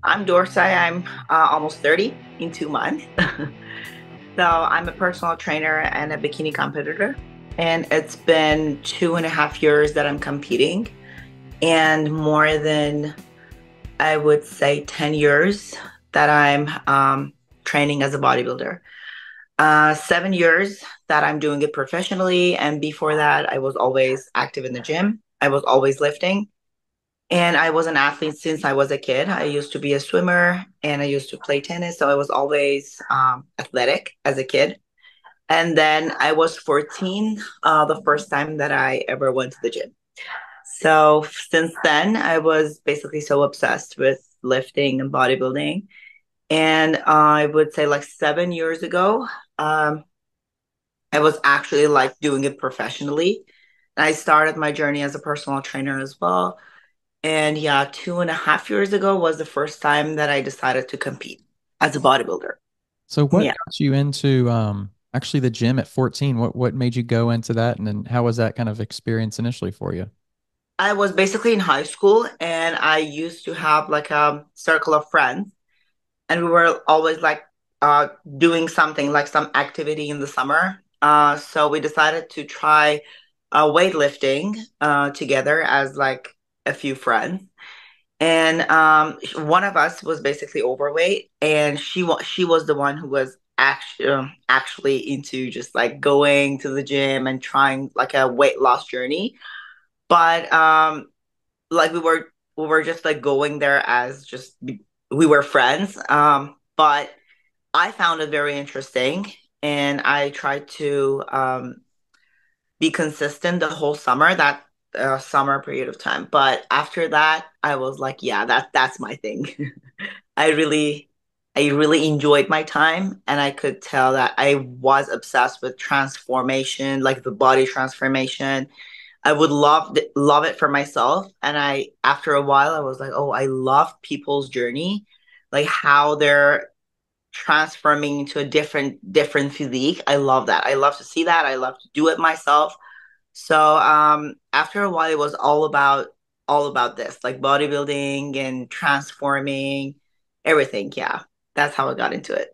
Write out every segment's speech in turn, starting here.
I'm Dorsay. I'm almost 30 in 2 months. So I'm a personal trainer and a bikini competitor. And it's been 2.5 years that I'm competing, and more than, I would say, 10 years that I'm training as a bodybuilder. 7 years that I'm doing it professionally. And before that, I was always active in the gym. I was always lifting. And I was an athlete since I was a kid. I used to be a swimmer and I used to play tennis. So I was always athletic as a kid. And then I was 14, the first time that I ever went to the gym. So since then, I was basically so obsessed with lifting and bodybuilding. And I would say like 7 years ago, um, I was actually like doing it professionally. I started my journey as a personal trainer as well. And yeah, 2.5 years ago was the first time that I decided to compete as a bodybuilder. So what Yeah. got you into actually the gym at 14? What made you go into that and then how was that kind of experience initially for you? I was basically in high school and I used to have like a circle of friends, and we were always like uh doing something like some activity in the summer. So we decided to try weightlifting together as like a few friends. And one of us was basically overweight, and she was the one who was actually into just like going to the gym and trying like a weight loss journey. But like we were just like going there as just we were friends. But I found it very interesting, and I tried to be consistent the whole summer, that summer period of time. But after that, I was like, yeah, that's my thing. I really, I really enjoyed my time, and I could tell that I was obsessed with transformation, like the body transformation. I would love it for myself, and after a while, I was like, oh, I love people's journey, like how they're transforming into a different physique. I love that. I love to see that. I love to do it myself. So after a while, it was all about this, like bodybuilding and transforming everything. Yeah, that's how I got into it.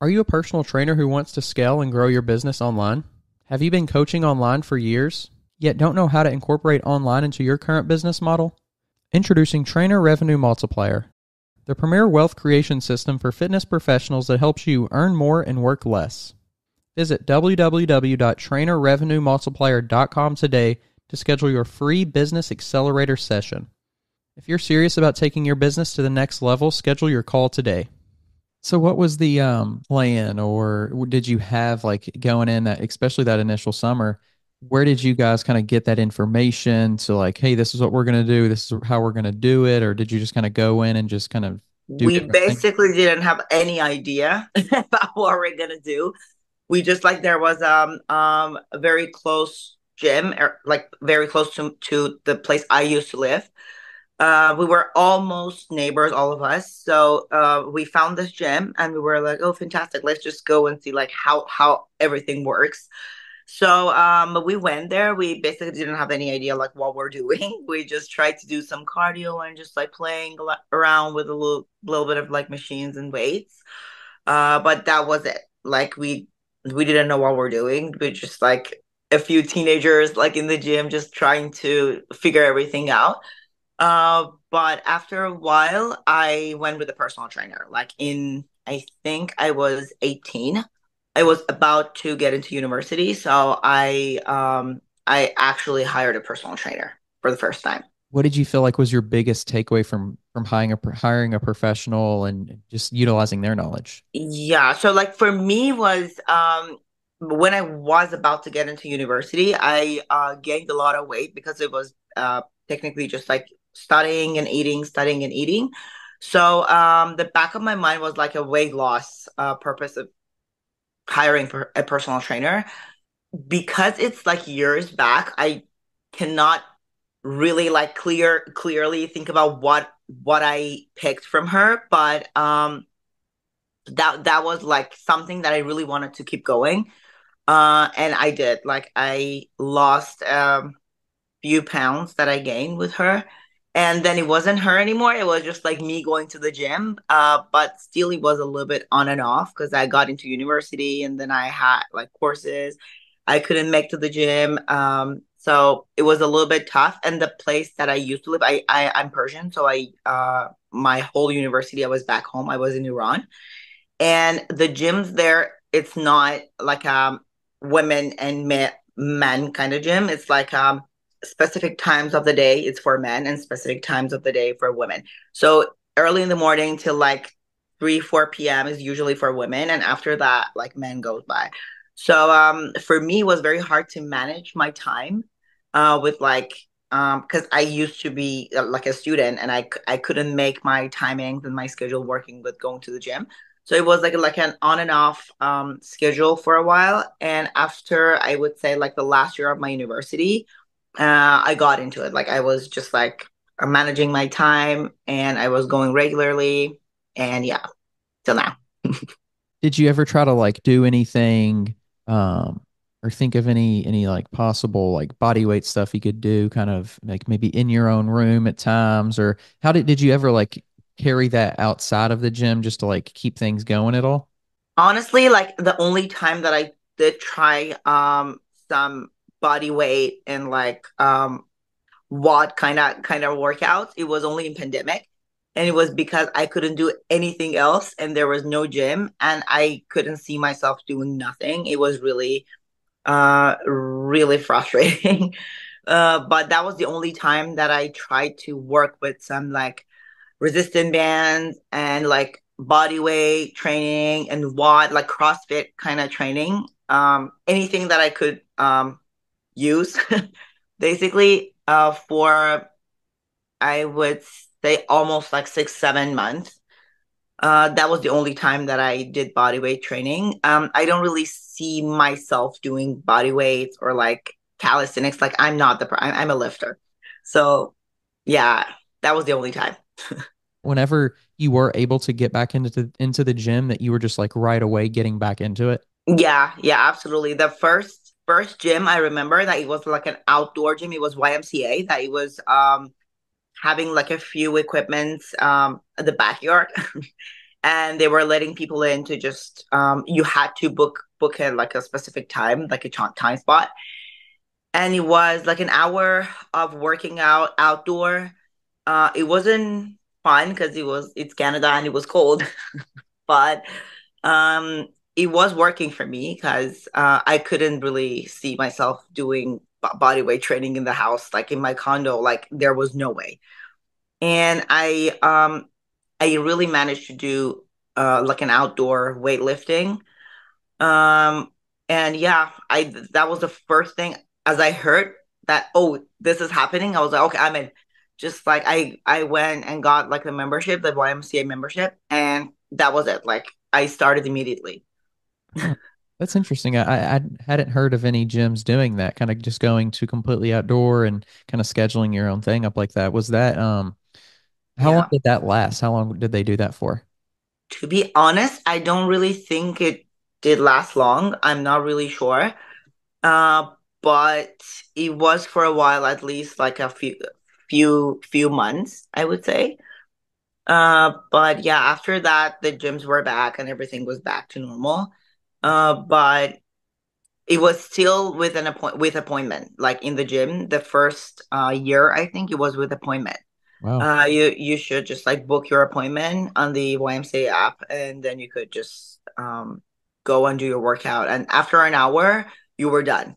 Are you a personal trainer who wants to scale and grow your business online? Have you been coaching online for years, yet don't know how to incorporate online into your current business model? Introducing Trainer Revenue Multiplier, the premier wealth creation system for fitness professionals that helps you earn more and work less. Visit www.trainerrevenuemultiplier.com today to schedule your free business accelerator session. If you're serious about taking your business to the next level, schedule your call today. So what was the plan, or did you have like going in that, especially that initial summer, where did you guys kind of get that information to like, hey, this is what we're going to do, this is how we're going to do it, or did you just kind of go in and just kind of do We different things? basically didn't have any idea about what we're gonna do. We just like there was a very close gym, like very close to the place I used to live. We were almost neighbors, all of us. So we found this gym and we were like, oh, fantastic. Let's just go and see like how everything works. So we went there. We basically didn't have any idea like what we're doing. We just tried to do some cardio and just like playing around with a little bit of like machines and weights. But that was it. Like we didn't know what we're doing. We just like a few teenagers like in the gym just trying to figure everything out. But after a while, I went with a personal trainer. Like I think I was 18. I was about to get into university, so I actually hired a personal trainer for the first time. What did you feel like was your biggest takeaway from hiring a professional and just utilizing their knowledge? Yeah, so like for me was when I was about to get into university, I gained a lot of weight because it was technically just like studying and eating. So the back of my mind was like a weight loss purpose of hiring a personal trainer. Because it's like years back, I cannot really like clearly think about what I picked from her, but that was like something that I really wanted to keep going. And I did. Like I lost few pounds that I gained with her. And then it wasn't her anymore. It was just like me going to the gym. But still it was a little bit on and off because I got into university and then I had like courses. I couldn't make to the gym. So it was a little bit tough. And the place that I used to live, I'm Persian, so I my whole university I was back home. I was in Iran. And the gyms there, it's not like women and men kind of gym. It's like specific times of the day it's for men and specific times of the day for women. So early in the morning till like 3, 4 p.m. is usually for women, and after that, like men goes by. So for me, it was very hard to manage my time with like because I used to be like a student and I couldn't make my timings and my schedule working with going to the gym. So it was like an on and off schedule for a while. And after I would say like the last year of my university, I got into it. Like I was just like managing my time and I was going regularly. And yeah, till now. Did you ever try to like do anything um or think of any like possible like body weight stuff you could do kind of like maybe in your own room at times, or how did you ever like carry that outside of the gym just to like keep things going at all? Honestly, like the only time that I did try some body weight and like what kind of workouts, it was only in pandemic. And it was because I couldn't do anything else and there was no gym and I couldn't see myself doing nothing. It was really frustrating. But that was the only time that I tried to work with some like resistant bands and like body weight training and what like CrossFit kind of training. Anything that I could use basically for I would say almost like 6, 7 months. That was the only time that I did body weight training. I don't really see myself doing body weights or like calisthenics. Like I'm not I'm a lifter. So yeah, that was the only time. Whenever you were able to get back into the gym, that you were just like right away getting back into it? Yeah, yeah, absolutely. The first gym I remember that it was like an outdoor gym. It was YMCA that it was having like a few equipments at the backyard and they were letting people in to just you had to book it like a specific time, like a time spot. And it was like an hour of working out outdoor. It wasn't fun because it's Canada and it was cold, but um it was working for me because I couldn't really see myself doing body weight training in the house, like in my condo, like there was no way. And I really managed to do like an outdoor weightlifting. Um and yeah, I that was the first thing as I heard that, oh, this is happening. I was like, okay, I'm in. Just like I went and got like the membership, the YMCA membership, and that was it. Like I started immediately. Oh, that's interesting. I hadn't heard of any gyms doing that, kind of just going to completely outdoor and kind of scheduling your own thing up like that. Was that how long Yeah. did that last? How long did they do that for? To be honest, I don't really think it did last long. I'm not really sure. Uh, but it was for a while, at least like a few months, I would say. But yeah, after that, the gyms were back and everything was back to normal. But it was still with with appointment, like in the gym. The first year, I think it was with appointment. Wow. You should just like book your appointment on the YMCA app, and then you could just go and do your workout. And after an hour, you were done.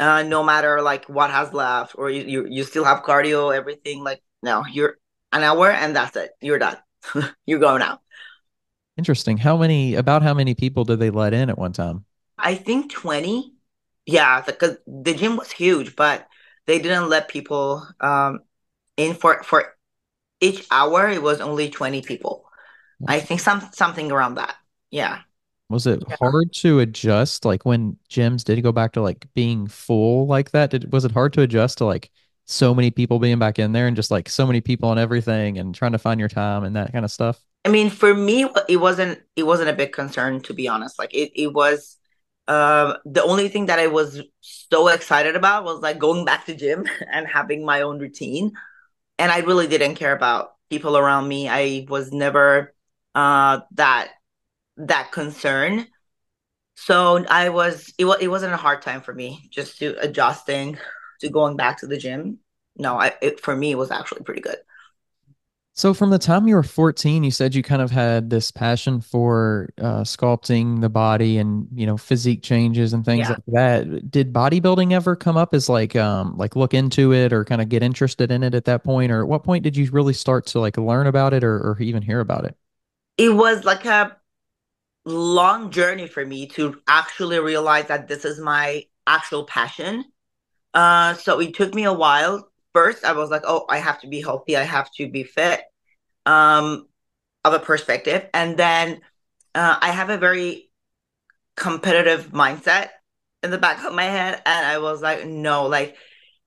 No matter like what has left, or you still have cardio, everything. Like no, you're an hour, and that's it. You're done. You're going out. Interesting. How many people did they let in at one time? I think 20. Yeah, because the gym was huge, but they didn't let people in for each hour. It was only 20 people. I think something around that. Yeah. Was it Yeah. hard to adjust like when gyms did go back to like being full like that? Was it hard to adjust to like so many people being back in there and just like so many people and everything and trying to find your time and that kind of stuff? I mean, for me, it wasn't a big concern, to be honest. Like it was the only thing that I was so excited about was like going back to gym and having my own routine. and I really didn't care about people around me. I was never that concerned. So it wasn't a hard time for me just to adjusting to going back to the gym. No, for me it was actually pretty good. So from the time you were 14, you said you kind of had this passion for sculpting the body and, physique changes and things Yeah. like that. Did bodybuilding ever come up as like look into it or kind of get interested in it at that point? Or at what point did you really start to like learn about it or even hear about it? It was like a long journey for me to actually realize that this is my actual passion. So it took me a while. First, I was like, oh, I have to be healthy, I have to be fit, um, of a perspective. And then I have a very competitive mindset in the back of my head. And I was like, no, like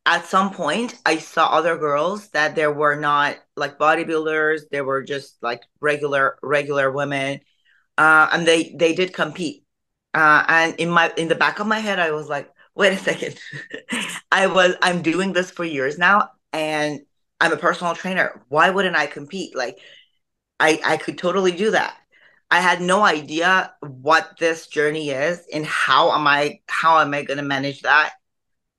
at some point I saw other girls that there were not like bodybuilders, they were just like regular women. And they did compete. And in the back of my head, I was like, wait a second. I'm doing this for years now, and I'm a personal trainer. Why wouldn't I compete? Like I could totally do that. I had no idea what this journey is and how am I going to manage that.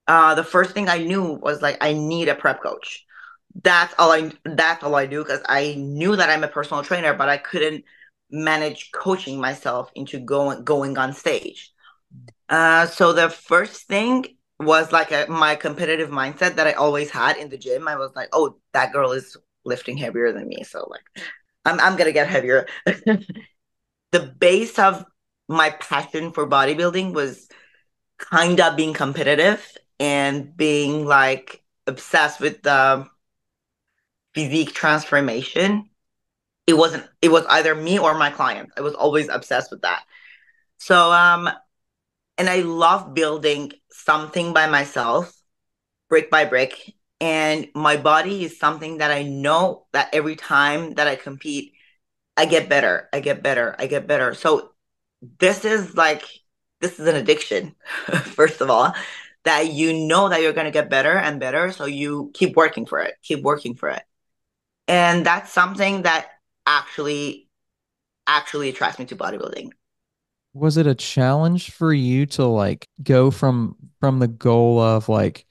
The first thing I knew was like I need a prep coach. That's all I do because I knew that I'm a personal trainer, but I couldn't manage coaching myself into going on stage. So the first thing was like my competitive mindset that I always had in the gym. I was like, oh, that girl is lifting heavier than me, so like I'm gonna get heavier. The base of my passion for bodybuilding was kind of being competitive and being like obsessed with the physique transformation. It was either me or my client. I was always obsessed with that. So and I love building something by myself, brick by brick. And my body is something that I know that every time that I compete, I get better. I get better. I get better. So this is like this is an addiction, first of all, that you know that you're gonna get better and better. So you keep working for it, keep working for it. And that's something that actually actually attracts me to bodybuilding. Was it a challenge for you to like go from the goal of like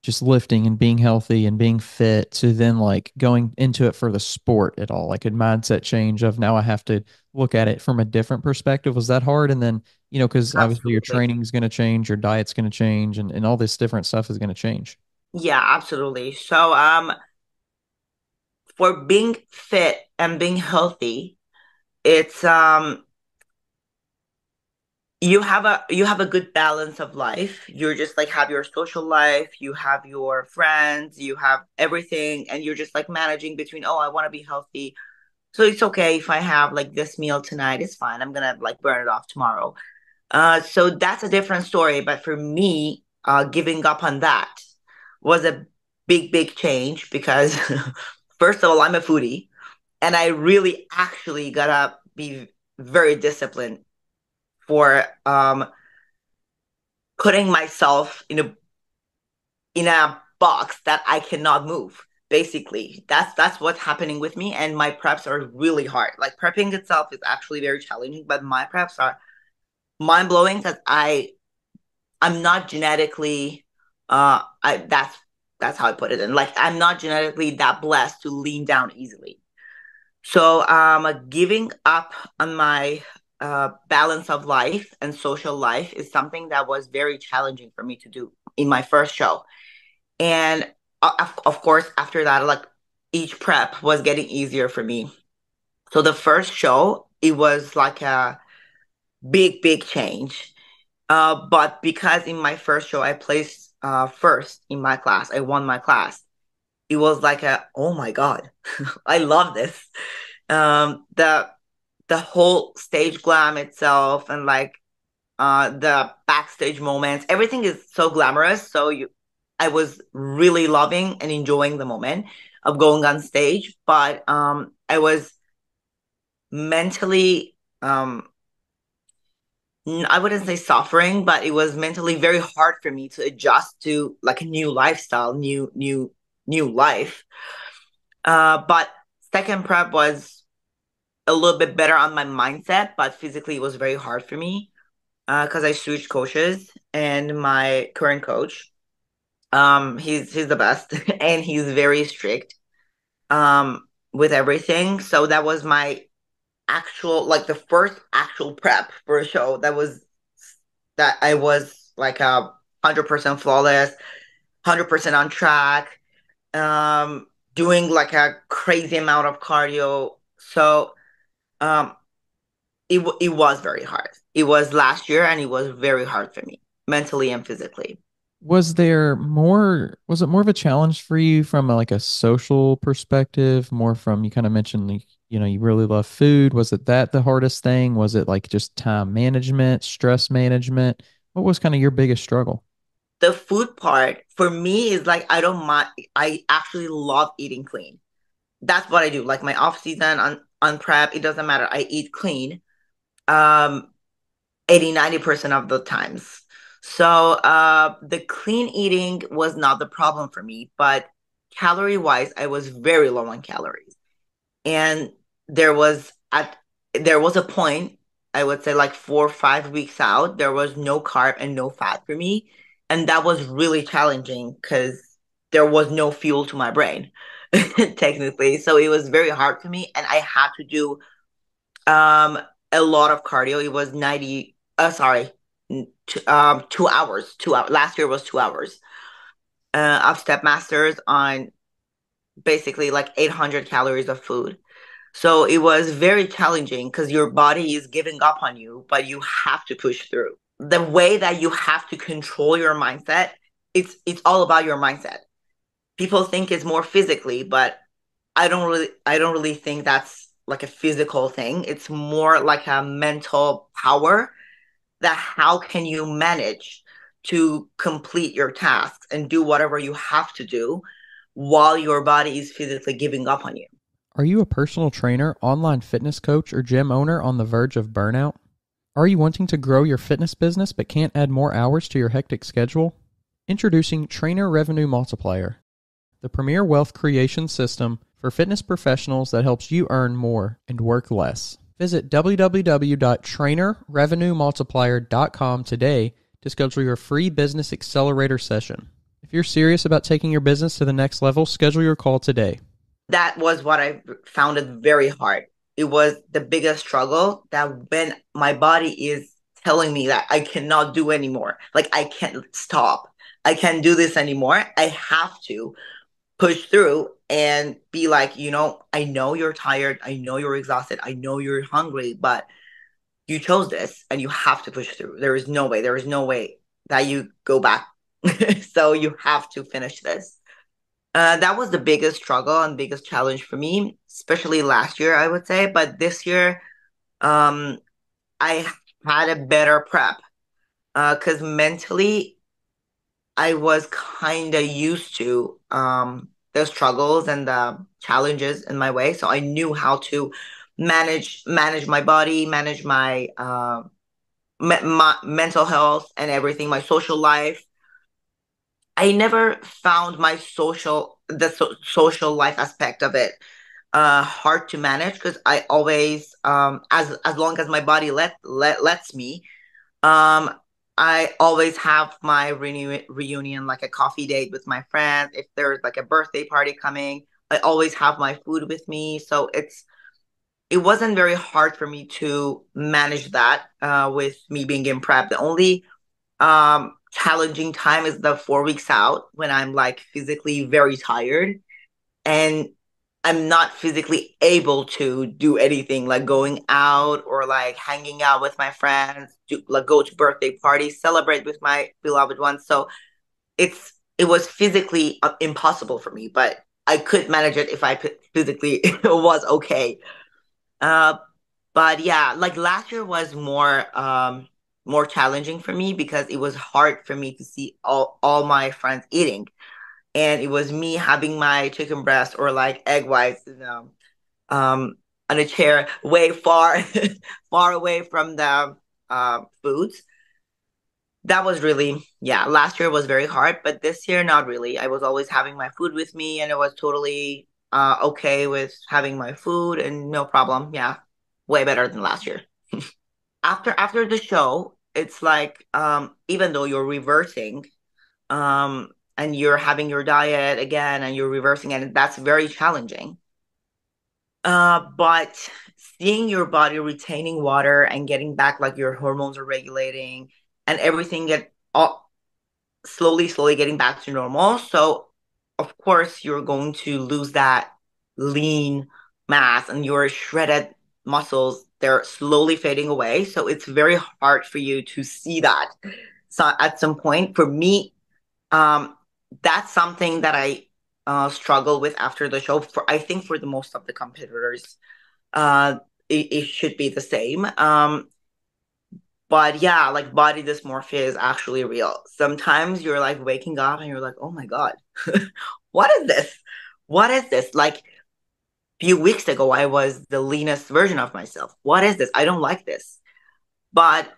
just lifting and being healthy and being fit to then like going into it for the sport at all? Like a mindset change of now I have to look at it from a different perspective. Was that hard? And then, because obviously your Absolutely. training is going to change, your diet's going to change, and all this different stuff is going to change. Yeah, absolutely. So for being fit and being healthy, it's you have a good balance of life. You're just like have your social life, you have your friends, you have everything, and you're just like managing between, oh, I want to be healthy. So it's okay if I have like this meal tonight, it's fine. I'm gonna like burn it off tomorrow. So that's a different story. But for me, giving up on that was a big change because first of all, I'm a foodie and I really actually gotta be very disciplined for putting myself in a box that I cannot move. Basically, that's what's happening with me, and my preps are really hard. Like prepping itself is actually very challenging, but my preps are mind blowing because I'm not genetically I that's how I put it in. Like I'm not genetically that blessed to lean down easily. So giving up on my balance of life and social life is something that was very challenging for me to do in my first show. And of course, after that, like each prep was getting easier for me. So the first show, it was like a big change. But because in my first show, I placed first in my class, I won my class. It was like oh my God, I love this. The whole stage glam itself and like the backstage moments, everything is so glamorous. So I was really loving and enjoying the moment of going on stage, but I was mentally I wouldn't say suffering, but it was mentally very hard for me to adjust to like a new lifestyle, new life. But second prep was a little bit better on my mindset, but physically it was very hard for me because I switched coaches and my current coach, he's the best and he's very strict with everything. So that was my actual like the first actual prep for a show that I was like 100% flawless, 100% on track, doing like a crazy amount of cardio. So um, it was very hard. It was last year, and it was very hard for me mentally and physically. Was it more of a challenge for you from like a social perspective, more from you kind of mentioned like, you really love food. Was it that the hardest thing? Was it like just time management, stress management? What was kind of your biggest struggle? The food part for me is like I don't mind. I actually love eating clean. That's what I do. Like my off season on prep, it doesn't matter. I eat clean. Um, 80-90% of the times. So the clean eating was not the problem for me, but calorie wise, I was very low on calories. And there was at there was a point, I would say like 4 or 5 weeks out, there was no carb and no fat for me. And that was really challenging because there was no fuel to my brain, technically. So it was very hard for me. And I had to do um a lot of cardio. It was 90 sorry, 2 hours. 2 hours. Last year was 2 hours of step masters on basically like 800 calories of food. So it was very challenging because your body is giving up on you, but you have to push through. The way that you have to control your mindset, it's all about your mindset. People think it's more physically, but I don't really think that's like a physical thing. It's more like a mental power that how can you manage to complete your tasks and do whatever you have to do while your body is physically giving up on you. Are you a personal trainer, online fitness coach, or gym owner on the verge of burnout? Are you wanting to grow your fitness business but can't add more hours to your hectic schedule? Introducing Trainer Revenue Multiplier, the premier wealth creation system for fitness professionals that helps you earn more and work less. Visit www.trainerrevenuemultiplier.com today to schedule your free business accelerator session. If you're serious about taking your business to the next level, schedule your call today. That was what I found it very hard. It was the biggest struggle that when my body is telling me that I cannot do anymore, like I can't stop, I can't do this anymore, I have to push through and be like, I know you're tired, I know you're exhausted, I know you're hungry, but you chose this and you have to push through. There is no way that you go back. So you have to finish this. That was the biggest struggle and biggest challenge for me, especially last year, I would say. But this year, um, I had a better prep because mentally, I was kind of used to the struggles and the challenges in my way. So I knew how to manage my body, manage my mental health and everything, my social life. I never found the social life aspect of it hard to manage because I always as long as my body lets me um I always have my reunion like a coffee date with my friends. If there's like a birthday party coming, I always have my food with me. So it wasn't very hard for me to manage that with me being in prep. The only challenging time is the 4 weeks out when I'm like physically very tired and I'm not physically able to do anything like going out or like hanging out with my friends, to like go to birthday parties, celebrate with my beloved ones. So it was physically impossible for me, but I could manage it if I physically was okay. Uh, but yeah, like last year was more challenging for me because it was hard for me to see all my friends eating. And it was me having my chicken breast or like egg whites, um, on a chair way far, far away from the foods. That was really, yeah, last year was very hard, but this year, not really. I was always having my food with me and it was totally okay with having my food and no problem. Yeah, way better than last year. After the show, it's like even though you're reversing, and you're having your diet again and you're reversing it, that's very challenging. But seeing your body retaining water and getting back like your hormones are regulating and everything get all, slowly getting back to normal. So of course you're going to lose that lean mass and your shredded muscles, they're slowly fading away. So it's very hard for you to see that. So at some point, for me, um, that's something that I struggle with after the show. For I think for the most of the competitors, uh, it should be the same. But yeah, like body dysmorphia is actually real. Sometimes you're like waking up and you're like, oh my God, what is this? What is this? Like a few weeks ago, I was the leanest version of myself. What is this? I don't like this. But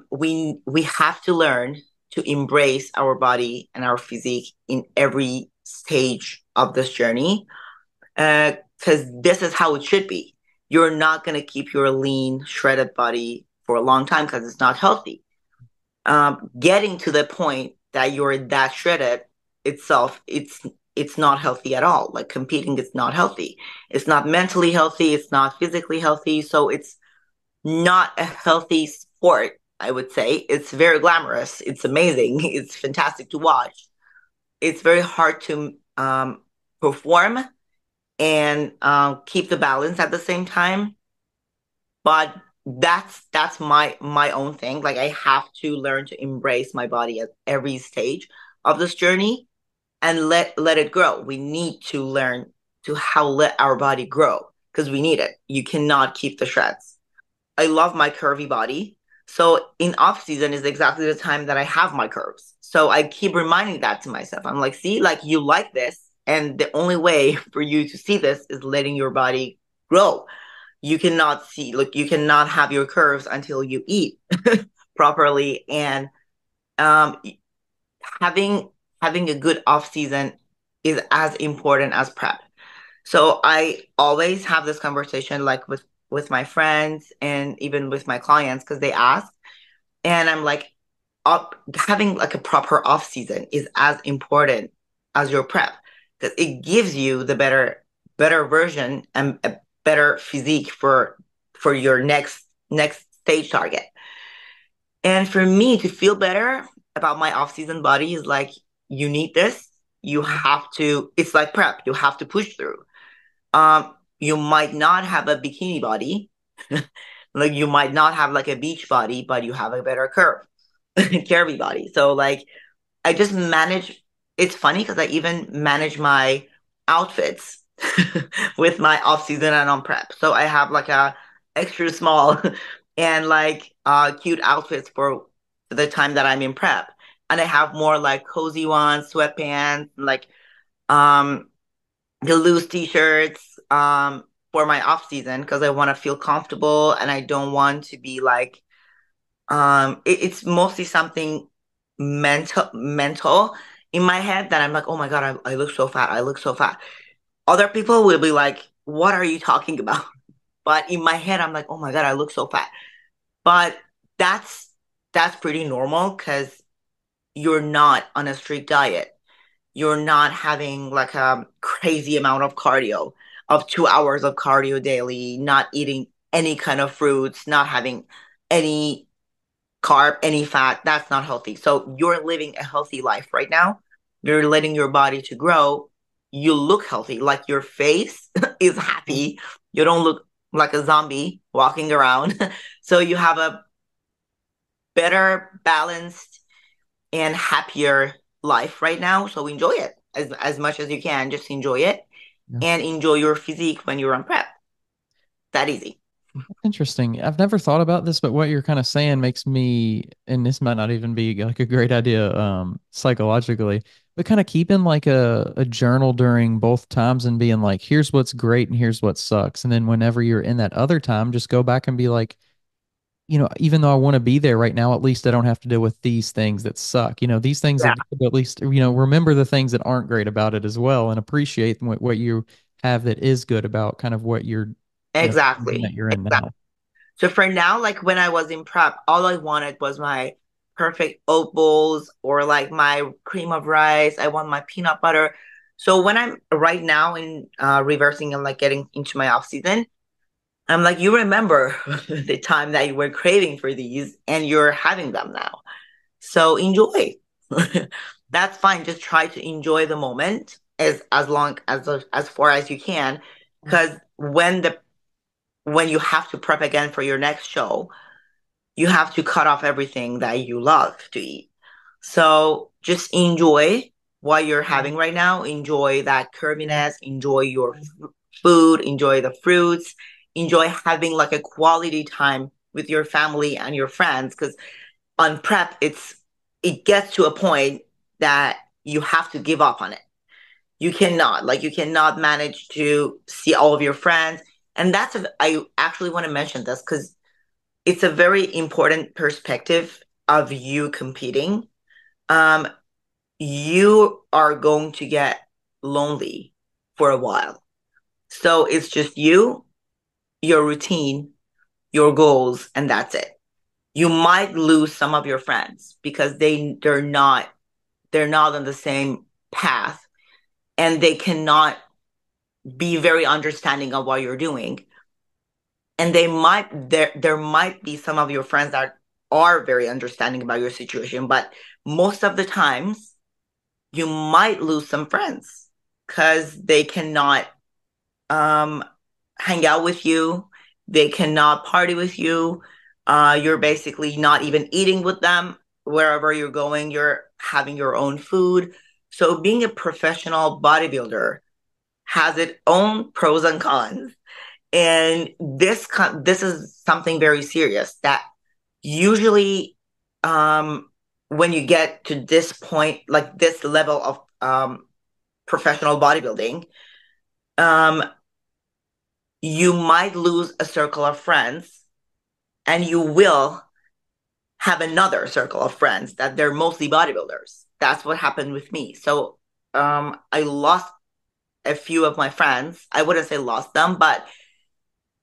we have to learn to embrace our body and our physique in every stage of this journey, because this is how it should be. You're not going to keep your lean, shredded body for a long time because it's not healthy. Getting to the point that you're that shredded itself, it's not healthy at all. Like competing is not healthy. It's not mentally healthy. It's not physically healthy. So it's not a healthy sport, I would say. It's very glamorous. It's amazing. It's fantastic to watch. It's very hard to perform and keep the balance at the same time. But that's my own thing. Like I have to learn to embrace my body at every stage of this journey and let it grow. We need to learn to how let our body grow because we need it. You cannot keep the shreds. I love my curvy body. So in off season is exactly the time that I have my curves. So I keep reminding that to myself. I'm like, see, like you like this. And the only way for you to see this is letting your body grow. You cannot see, like you cannot have your curves until you eat properly. And um, having having a good off season is as important as prep. So I always have this conversation like with my friends and even with my clients because they ask, and I'm like, having like a proper off season is as important as your prep because it gives you the better version and a better physique for your next stage target. And for me to feel better about my off season body is like you need this. You have to. It's like prep. You have to push through. You might not have a bikini body, like you might not have like a beach body, but you have a better curvy body. So like I just manage. It's funny because I even manage my outfits with my off season and on prep. So I have like a extra small and like cute outfits for the time that I'm in prep, and I have more like cozy ones, sweatpants, like um the loose t-shirts for my off season because I want to feel comfortable and I don't want to be like it's mostly something mental in my head that I'm like, oh my God, I look so fat. I look so fat. Other people will be like, what are you talking about? But in my head, I'm like, oh my God, I look so fat. But that's that's pretty normal because you're not on a strict diet. You're not having like a crazy amount of cardio of 2 hours of cardio daily, not eating any kind of fruits, not having any carb, any fat. That's not healthy. So you're living a healthy life right now. You're letting your body to grow. You look healthy, like your face is happy. You don't look like a zombie walking around. So you have a better balanced and happier life right now. So enjoy it as much as you can. Just enjoy it Yeah. and enjoy your physique when you're on prep. That easy. Interesting. I've never thought about this, but what you're kind of saying makes me, and this might not even be like a great idea, psychologically, but kind of keeping like a journal during both times and being like, here's what's great and here's what sucks. And then whenever you're in that other time, just go back and be like, even though I want to be there right now, at least I don't have to deal with these things that suck. These things are Yeah. good, but at least, remember the things that aren't great about it as well and appreciate what you have that is good about kind of what you're, the season that Exactly. you're in Exactly. now? So for now, like when I was in prep, all I wanted was my perfect oat bowls or like my cream of rice. I want my peanut butter. So when I'm right now in reversing and like getting into my off season, I'm like, you remember the time that you were craving for these and you're having them now. So enjoy. That's fine. Just try to enjoy the moment as long as far as you can. Because when you have to prep again for your next show, you have to cut off everything that you love to eat. So just enjoy what you're having right now. Enjoy that curviness. Enjoy your food. Enjoy the fruits. Enjoy having like a quality time with your family and your friends. Because on prep, it gets to a point that you have to give up on it. You cannot manage to see all of your friends. And I actually want to mention this because it's a very important perspective of you competing. Um, you are going to get lonely for a while. So it's just you, your routine, your goals, and that's it. You might lose some of your friends because they're not on the same path and they cannot be very understanding of what you're doing. And there might be some of your friends that are very understanding about your situation, but most of the times you might lose some friends because they cannot um hang out with you, they cannot party with you. You're basically not even eating with them. Wherever you're going, you're having your own food. So being a professional bodybuilder has its own pros and cons. And this is something very serious that usually when you get to this point, like this level of professional bodybuilding, um, you might lose a circle of friends and you will have another circle of friends that they're mostly bodybuilders. That's what happened with me. So I lost a few of my friends. I wouldn't say lost them, but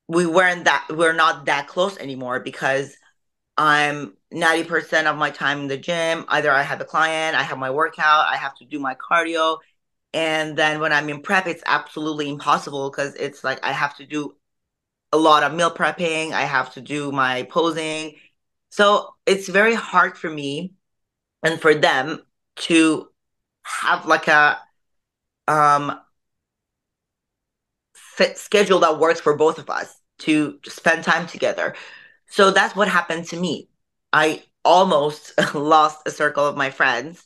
we're not that close anymore because I'm 90% of my time in the gym. Either I have a client, I have my workout, I have to do my cardio. And then when I'm in prep, it's absolutely impossible because it's like I have to do a lot of meal prepping, I have to do my posing. So it's very hard for me and for them to have like a um schedule that works for both of us to spend time together. So that's what happened to me. I almost lost a circle of my friends,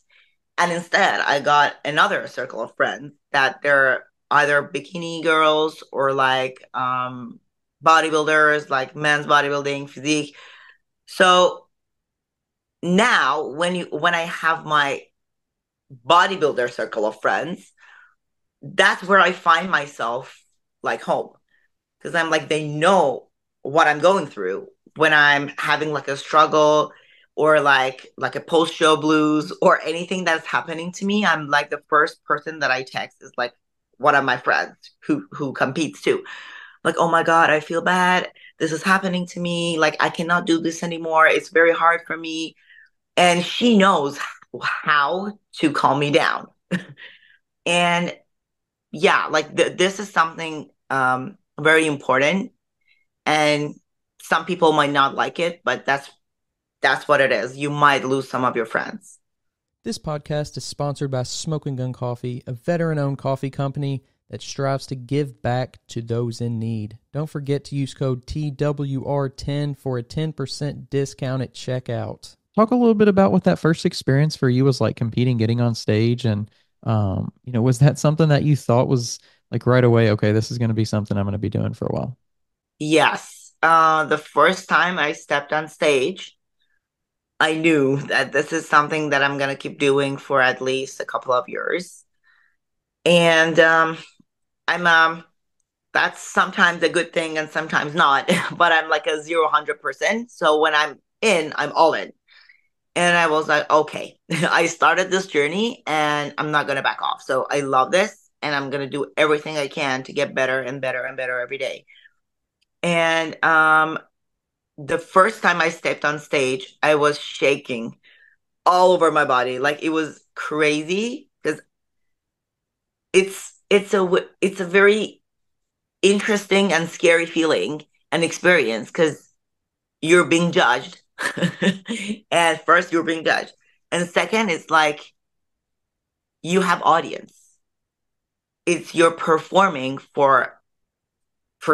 and instead I got another circle of friends that they're either bikini girls or like bodybuilders, like men's bodybuilding, physique. So now when I have my bodybuilder circle of friends, that's where I find myself like home because I'm like they know what I'm going through when I'm having like a struggle or like a post show blues or anything that's happening to me. I'm like the first person that I text is like one of my friends who competes too. Like, oh my God, I feel bad. This is happening to me. Like I cannot do this anymore. It's very hard for me. And she knows how to calm me down. And yeah, like this is something very important. And some people might not like it, but that's what it is. You might lose some of your friends. This podcast is sponsored by Smoking Gun Coffee, a veteran-owned coffee company that strives to give back to those in need. Don't forget to use code TWR10 for a 10% discount at checkout. Talk a little bit about what that first experience for you was like competing, getting on stage, and was that something that you thought was like right away, okay, this is going to be something I'm going to be doing for a while? Yes. The first time I stepped on stage, I knew that this is something that I'm gonna keep doing for at least a couple of years. And I'm that's sometimes a good thing and sometimes not, but I'm like a 100%. So when I'm in, I'm all in. And I was like, okay, I started this journey and I'm not gonna back off. So I love this. and I'm gonna do everything I can to get better and better and better every day. And the first time I stepped on stage, I was shaking all over my body. Like it was crazy because it's a very interesting and scary feeling and experience because you're being judged. And first you're being judged. And second, it's like you have audience. It's you're performing for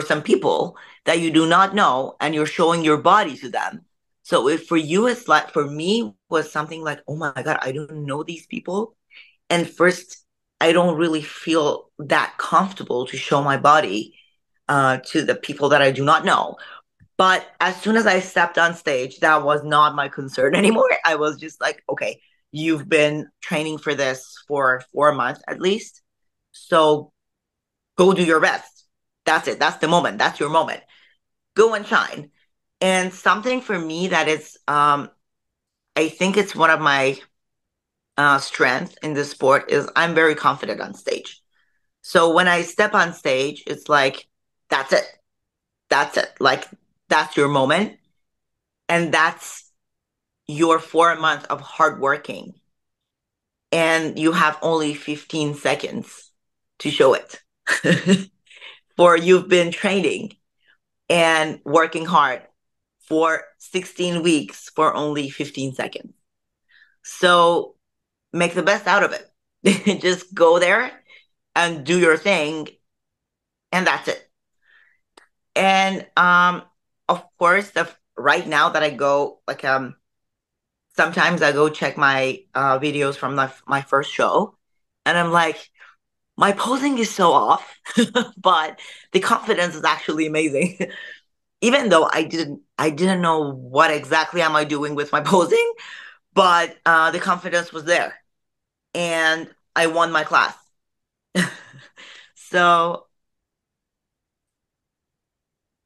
some people that you do not know and you're showing your body to them. So if for you it's like for me was something like, oh my God, I don't know these people. And first I don't really feel that comfortable to show my body to the people that I do not know. But as soon as I stepped on stage, that was not my concern anymore. I was just like, okay, you've been training for this for 4 months at least. So go do your best. That's it. That's the moment. That's your moment. Go and shine. And something for me that is, I think it's one of my strengths in this sport is I'm very confident on stage. So when I step on stage, it's like, that's it. That's it. Like, that's your moment. And that's your 4 months of hard working. And you have only 15 seconds to show it. For you've been training and working hard for 16 weeks for only 15 seconds. So make the best out of it. Just go there and do your thing, and that's it. And of course, the right now that I go like sometimes I go check my videos from my first show, and I'm like, my posing is so off, but the confidence is actually amazing. Even though I didn't know what exactly am I doing with my posing, but the confidence was there, and I won my class. So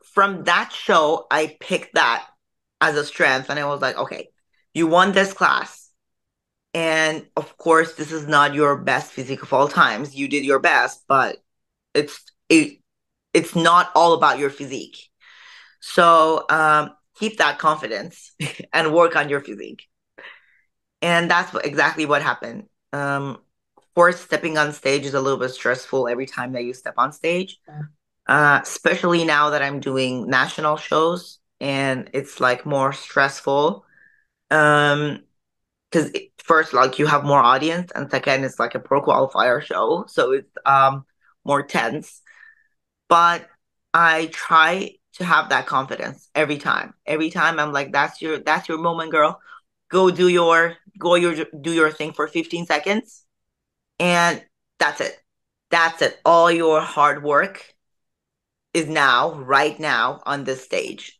from that show, I picked that as a strength, and I was like, okay, you won this class. And of course, this is not your best physique of all times. You did your best, but it's it, it's not all about your physique. So keep that confidence and work on your physique. And that's exactly what happened. Of course, stepping on stage is a little bit stressful every time that you step on stage, especially now that I'm doing national shows and it's like more stressful. Um, because first, like you have more audience, and second, it's like a pro qualifier show, so it's more tense. But I try to have that confidence every time. Every time I'm like, that's your moment, girl. Go do your thing for 15 seconds, and that's it. That's it. All your hard work is now, right now, on this stage.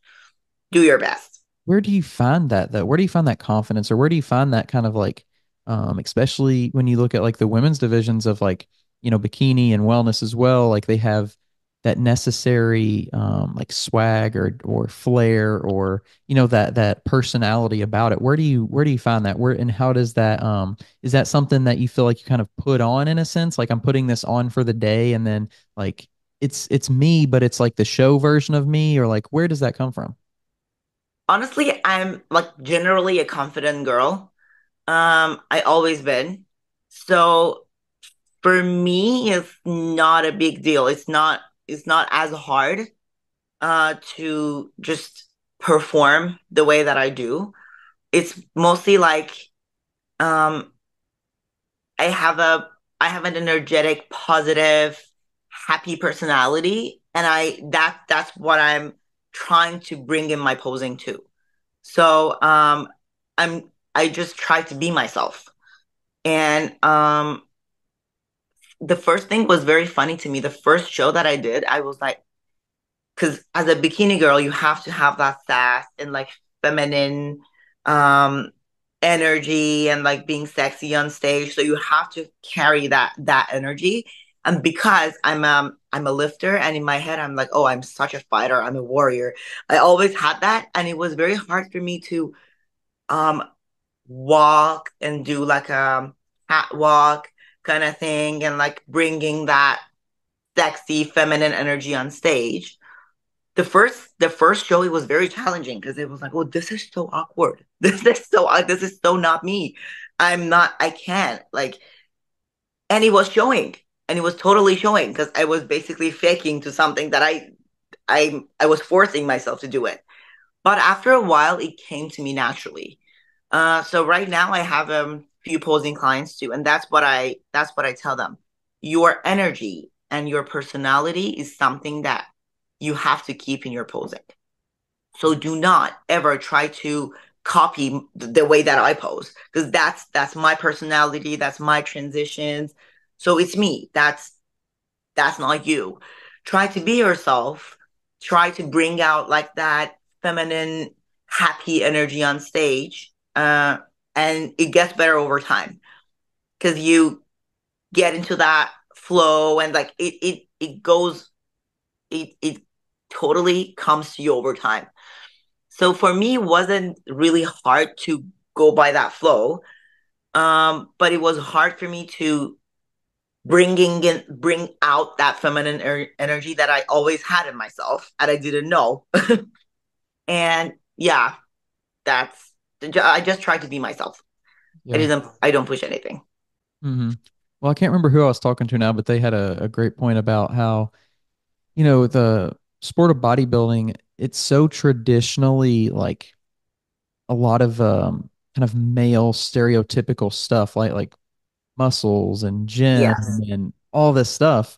Do your best. Where do you find that though? Where do you find that confidence, or where do you find that kind of like, especially when you look at like the women's divisions of like, bikini and wellness as well, like they have that necessary like swag or flair or that personality about it. Where do you find that? Where and how does that is that something that you feel like you kind of put on in a sense? Like I'm putting this on for the day and then like it's me, but it's like the show version of me, or like where does that come from? Honestly, I'm like generally a confident girl. I always been. So for me, it's not a big deal. It's not as hard to just perform the way that I do. It's mostly like um I have a I have an energetic, positive, happy personality, and that's what I'm trying to bring in my posing too. So I just try to be myself. And the first thing was very funny to me. The first show that I did, I was like, because as a bikini girl, you have to have that sass and like feminine um energy and like being sexy on stage. So you have to carry that energy. And because I'm a lifter, and in my head I'm like, oh, I'm such a fighter, I'm a warrior. I always had that, and it was very hard for me to um walk and do like a catwalk kind of thing, and like bringing that sexy feminine energy on stage. The first show, it was very challenging because it was like, oh, this is so awkward. This is so not me. I can't like, and it was showing, and it was totally showing because I was basically faking to something that I was forcing myself to do it. But after a while, it came to me naturally. So right now I have a few posing clients too, and that's what I tell them. Your energy and your personality is something that you have to keep in your posing. So do not ever try to copy the way that I pose, because that's my personality, that's my transitions. So it's me. That's not you. Try to be yourself. Try to bring out like that feminine, happy energy on stage. And it gets better over time because you get into that flow, and like it goes, it totally comes to you over time. So for me, it wasn't really hard to go by that flow. But it was hard for me to bring out that feminine energy that I always had in myself and I didn't know. And yeah, that's I just tried to be myself. Yeah. I don't push anything. Hmm. Well, I can't remember who I was talking to now, but they had a great point about how, the sport of bodybuilding, it's so traditionally like a lot of kind of male stereotypical stuff, like muscles and gym Yes, and all this stuff.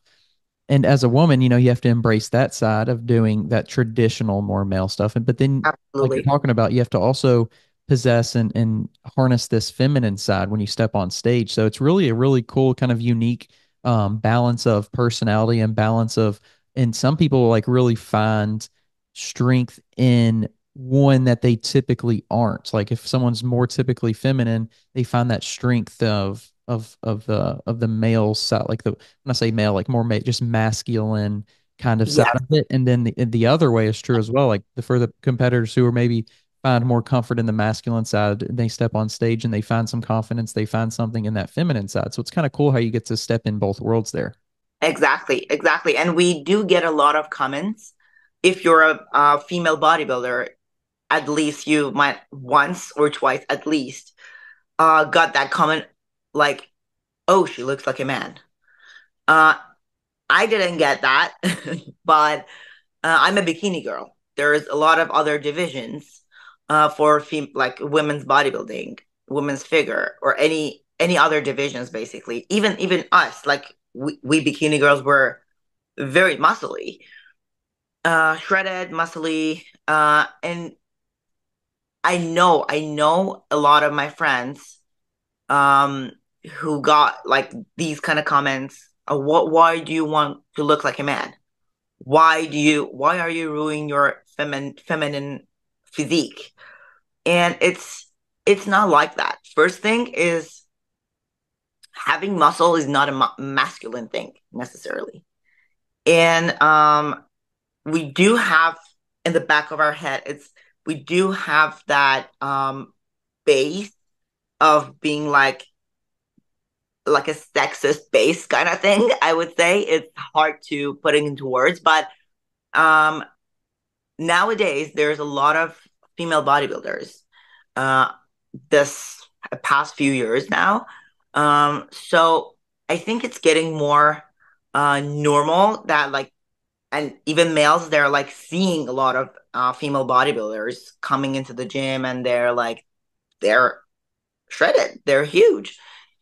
And as a woman, you have to embrace that side of doing that traditional, more male stuff. And but then, like you're absolutely. talking about, you have to also possess and harness this feminine side when you step on stage. So it's really a really cool kind of unique balance of personality and balance of, and some people like really find strength in one that they typically aren't. Like if someone's more typically feminine, they find that strength of the male side, like when I say male, like more just masculine kind of side Yes, of it. And then the other way is true as well. Like for the competitors who are maybe find more comfort in the masculine side, they step on stage and they find some confidence, they find something in that feminine side. So it's kind of cool how you get to step in both worlds there. exactly, exactly. And we do get a lot of comments. If you're a female bodybuilder, at least you might once or twice at least got that comment like, oh, she looks like a man. Uh, I didn't get that, but I'm a bikini girl. There's a lot of other divisions for like women's bodybuilding, women's figure, or any other divisions basically. Even us, like we bikini girls were very muscly, shredded, muscly, and I know a lot of my friends um who got like these kind of comments. Why do you want to look like a man? Why are you ruining your feminine physique? And it's not like that. First thing is, having muscle is not a masculine thing necessarily. And we do have in the back of our head, it's we do have that base of being like a sexist base kind of thing. I would say it's hard to put it into words, but um nowadays there's a lot of female bodybuilders uh this past few years now. So I think it's getting more normal that like, and even males, they're like seeing a lot of female bodybuilders coming into the gym, and they're shredded, they're huge,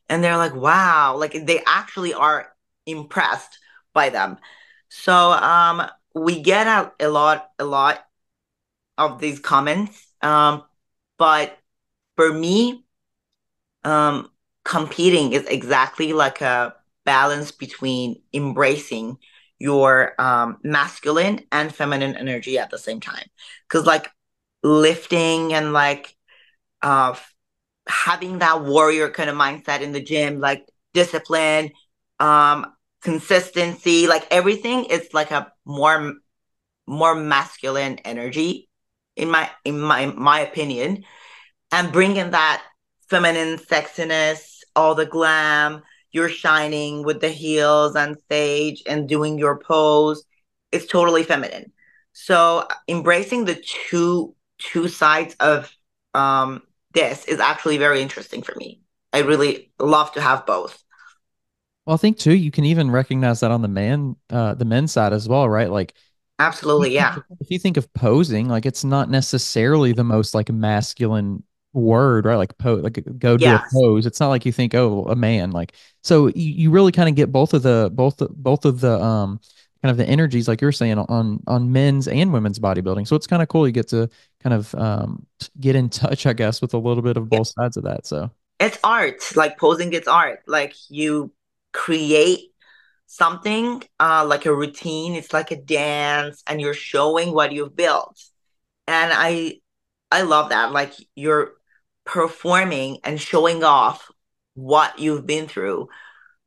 and they're like, wow, like they actually are impressed by them. So we get a lot of these comments. But for me, um, competing is exactly like a balance between embracing your masculine and feminine energy at the same time. Because like lifting and like uh, having that warrior kind of mindset in the gym, like discipline, um, consistency, like everything is like a more masculine energy in my opinion, and bringing that feminine sexiness, all the glam, you're shining with the heels on stage and doing your pose. It's totally feminine. So embracing the two sides of um this is actually very interesting for me. I really love to have both. Well, I think too, you can even recognize that on the men's side as well, right? Like Absolutely, yeah. if you think of posing, like it's not necessarily the most like masculine word, right? Like like go do a Yes. pose. It's not like you think, oh, a man. Like so you really kind of get both of the kind of the energies, like you're saying, on men's and women's bodybuilding. So it's kind of cool. You get to kind of get in touch, I guess, with a little bit of Yeah. both sides of that. So It's art. Like posing, it's art. Like you create something like a routine. It's like a dance, and you're showing what you've built. And I love that. Like you're performing and showing off what you've been through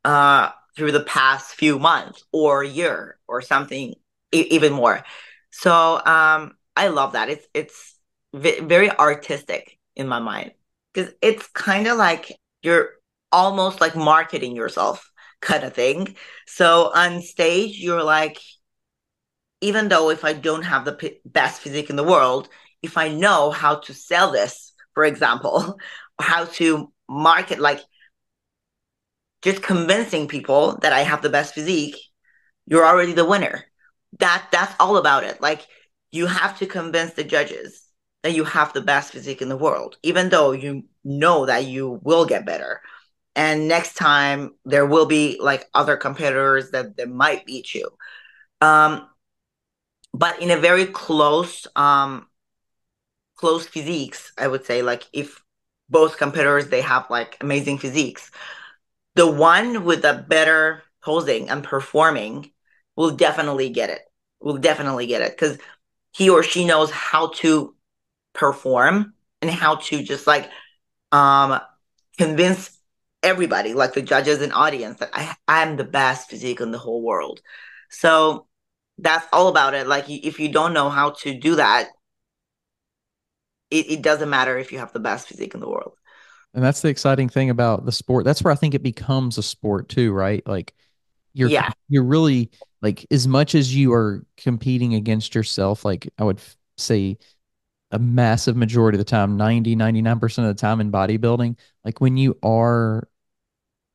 the past few months or year or something even more. So I love that. It's very artistic in my mind because it's kind of like you're almost like marketing yourself kind of thing. So on stage, you're like, even though if I don't have the best physique in the world, if I know how to sell this, for example, or how to market, like just convincing people that I have the best physique, you're already the winner. That's all about it. Like you have to convince the judges that you have the best physique in the world, even though you know that you will get better. And next time there will be like other competitors that might beat you. Um, but in a very close physiques, I would say, like if both competitors they have like amazing physiques, the one with the better posing and performing will definitely get it. Will definitely get it because he or she knows how to perform and how to just like um convince everybody, like the judges and audience, that I'm the best physique in the whole world. So that's all about it. Like if you don't know how to do that, it doesn't matter if you have the best physique in the world. and that's the exciting thing about the sport. That's where I think it becomes a sport too, right? Like Yeah, you're really like as much as you are competing against yourself, like I would say a massive majority of the time, 99% of the time in bodybuilding, like when you are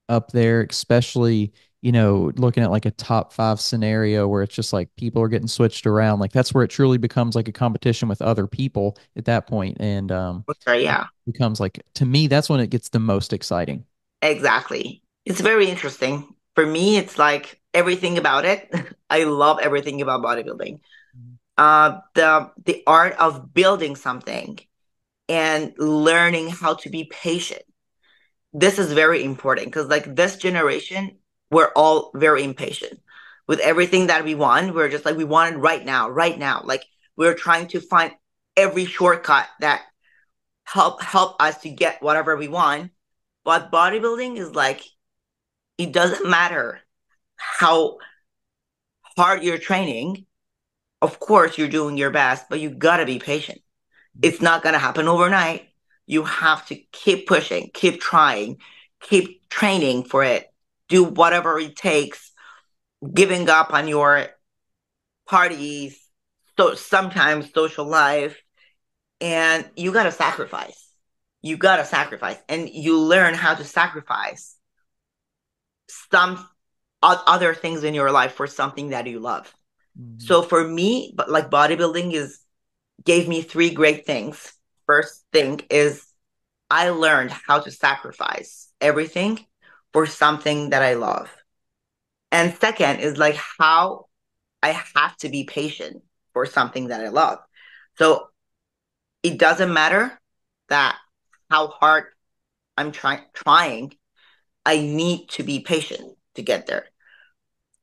up there, especially, looking at like a top five scenario where it's just like people are getting switched around, like that's where it truly becomes like a competition with other people at that point. And sorry, yeah, becomes like, to me, that's when it gets the most exciting. exactly. It's very interesting. For me, it's like everything about it. I love everything about bodybuilding. The art of building something and learning how to be patient. This is very important because like this generation, we're all very impatient with everything that we want. We're just like we want it right now, right now. Like we're trying to find every shortcut that help us to get whatever we want. But bodybuilding is like it doesn't matter how hard you're training. Of course, you're doing your best, but you gotta be patient. It's not gonna happen overnight. You have to keep pushing, keep trying, keep training for it, do whatever it takes, giving up on your parties, so sometimes social life, and you gotta sacrifice. You gotta sacrifice, and you learn how to sacrifice some other things in your life for something that you love. Mhm. So for me, but like bodybuilding is gave me three great things. First thing is I learned how to sacrifice everything for something that I love. And second is like how I have to be patient for something that I love. So it doesn't matter that how hard I'm trying, I need to be patient to get there.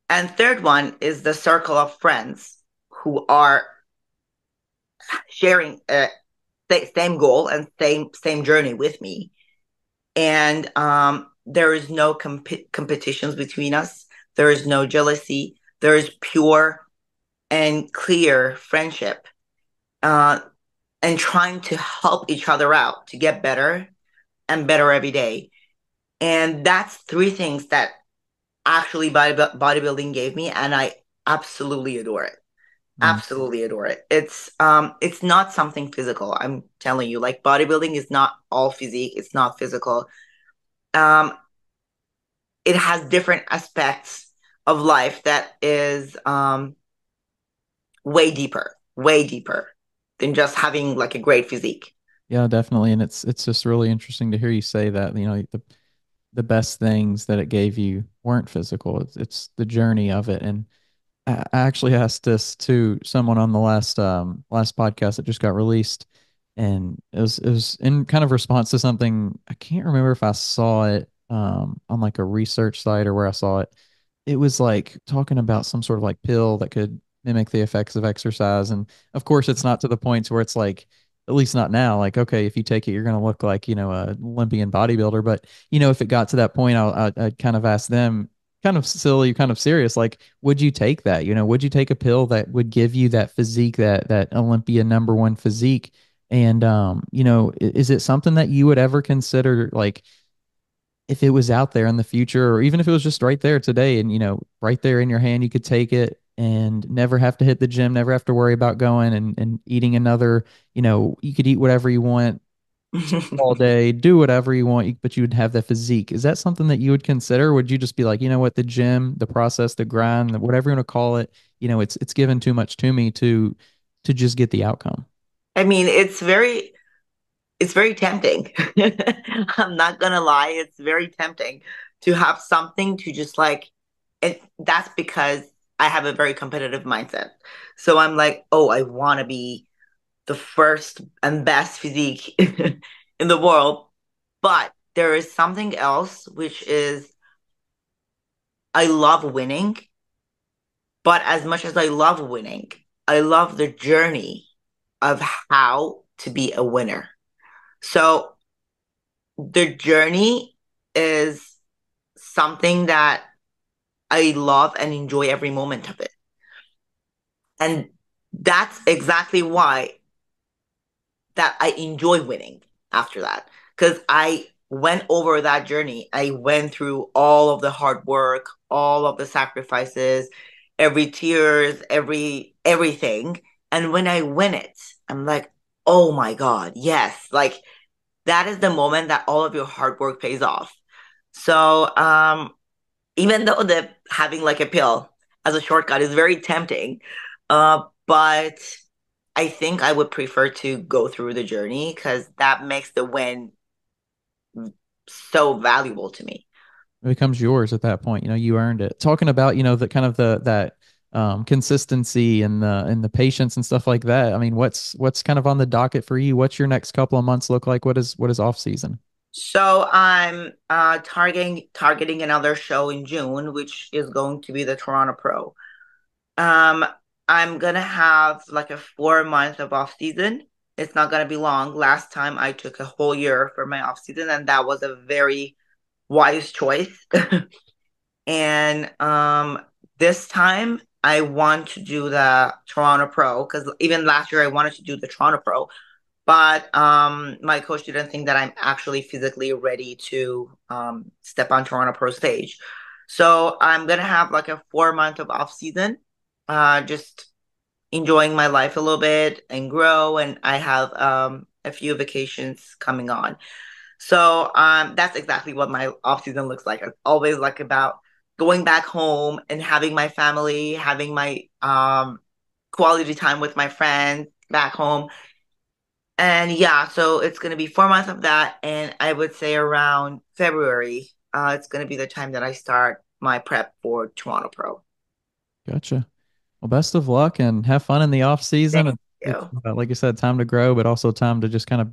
And third one is the circle of friends who are sharing same goal and same journey with me. And there is no competitions between us. There is no jealousy. There is pure and clear friendship, uh, and trying to help each other out to get better and better every day. And that's three things that actually bodybuilding gave me, and I absolutely adore it. Mm. Absolutely adore it. It's not something physical. I'm telling you, like bodybuilding is not all physique. It's not physical. Um, it has different aspects of life that is way deeper than just having like a great physique. Yeah, definitely. And it's just really interesting to hear you say that, the best things that it gave you weren't physical. It's the journey of it. And I actually asked this to someone on the last podcast that just got released, and it was in kind of response to something. I can't remember if I saw it on like a research site or where I saw it. It was like talking about some sort of like pill that could mimic the effects of exercise, and of course it's not to the point where it's like, at least not now, like, okay, if you take it you're going to look like, a Olympian bodybuilder. But if it got to that point, I'd kind of ask them, kind of silly, kind of serious, like, would you take that? Would you take a pill that would give you that physique, that Olympia number one physique? And is it something that you would ever consider, like, if it was out there in the future, or even if it was just right there today, and right there in your hand, you could take it and never have to hit the gym, never have to worry about going and eating another, you could eat whatever you want all day, do whatever you want, but you would have that physique. Is that something that you would consider? Or would you just be like, you know what, the gym, the process, the grind, whatever you want to call it, it's given too much to me to just get the outcome? I mean, it's very tempting. I'm not gonna lie, it's very tempting to have something to just like it. That's because I have a very competitive mindset. So I'm like, oh, I want to be the first and best physique in the world. But there is something else, which is I love winning. But as much as I love winning, I love the journey of how to be a winner. So the journey is something that I love and enjoy every moment of it. And that's exactly why that I enjoy winning after that. Because I went over that journey. I went through all of the hard work, all of the sacrifices, every tears, everything. And when I win it, I'm like, oh my God, yes. Like that is the moment that all of your hard work pays off. So even though the having like a pill as a shortcut is very tempting, but I think I would prefer to go through the journey because that makes the win so valuable to me. It becomes yours at that point. You earned it. Talking about, the kind of that consistency and the patience and stuff like that. I mean, what's kind of on the docket for you? What's your next couple of months look like? What is off season? So I'm targeting another show in June, which is going to be the Toronto Pro. Um, I'm gonna have like a 4 month of off season. It's not gonna be long. Last time I took a whole year for my off season, and that was a very wise choice. And this time I want to do the Toronto Pro because even last year I wanted to do the Toronto Pro, but my coach didn't think that I'm actually physically ready to step on Toronto Pro stage. So I'm gonna have like a 4 month of off season, just enjoying my life a little bit and grow. And I have a few vacations coming on. So that's exactly what my off season looks like. It's always like about going back home and having my family, having my quality time with my friends back home. And yeah, so it's going to be 4 months of that. And I would say around February, it's going to be the time that I start my prep for Toronto Pro. Gotcha. Well, best of luck and have fun in the off season. Thank It's you. like you said, time to grow, but also time to just kind of,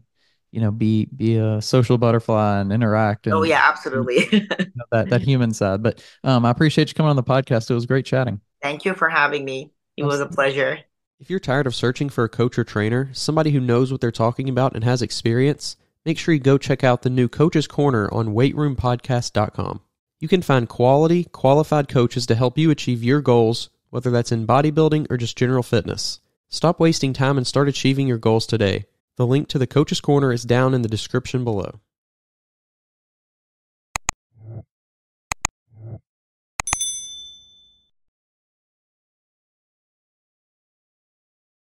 be a social butterfly and interact Oh, and yeah, absolutely. that human side. But I appreciate you coming on the podcast. It was great chatting. Thank you for having me. It was a Absolutely. pleasure. If you're tired of searching for a coach or trainer, somebody who knows what they're talking about and has experience, make sure you go check out the new Coach's Corner on weightroompodcast.com. You can find quality, qualified coaches to help you achieve your goals, whether that's in bodybuilding or just general fitness. Stop wasting time and start achieving your goals today. The link to the Coach's Corner is down in the description below.